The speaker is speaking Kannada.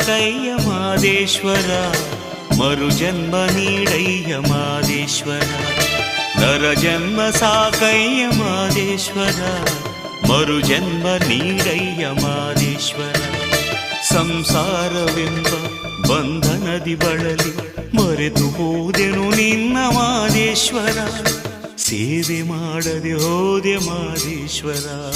ಸಾಕಯ್ಯ ಮಾದೇಶ್ವರ, ಮರುಜನ್ಮ ನೀಡಯ್ಯ ಮಾದೇಶ್ವರ. ನರಜನ್ಮ ಸಾಕಯ್ಯ ಮಾದೇಶ್ವರ, ಮರುಜನ್ಮ ನೀಡಯ್ಯ ಮಾದೇಶ್ವರ. ಸಂಸಾರವೆಂಬ ಬಂಧನದಿ ಬಳಲಿ ಮರೆತು ಹೋದೆನು ನಿನ್ನ ಮಾದೇಶ್ವರ. ಸೇವೆ ಮಾಡದೆ ಹೋದೆ ಮಾದೇಶ್ವರ.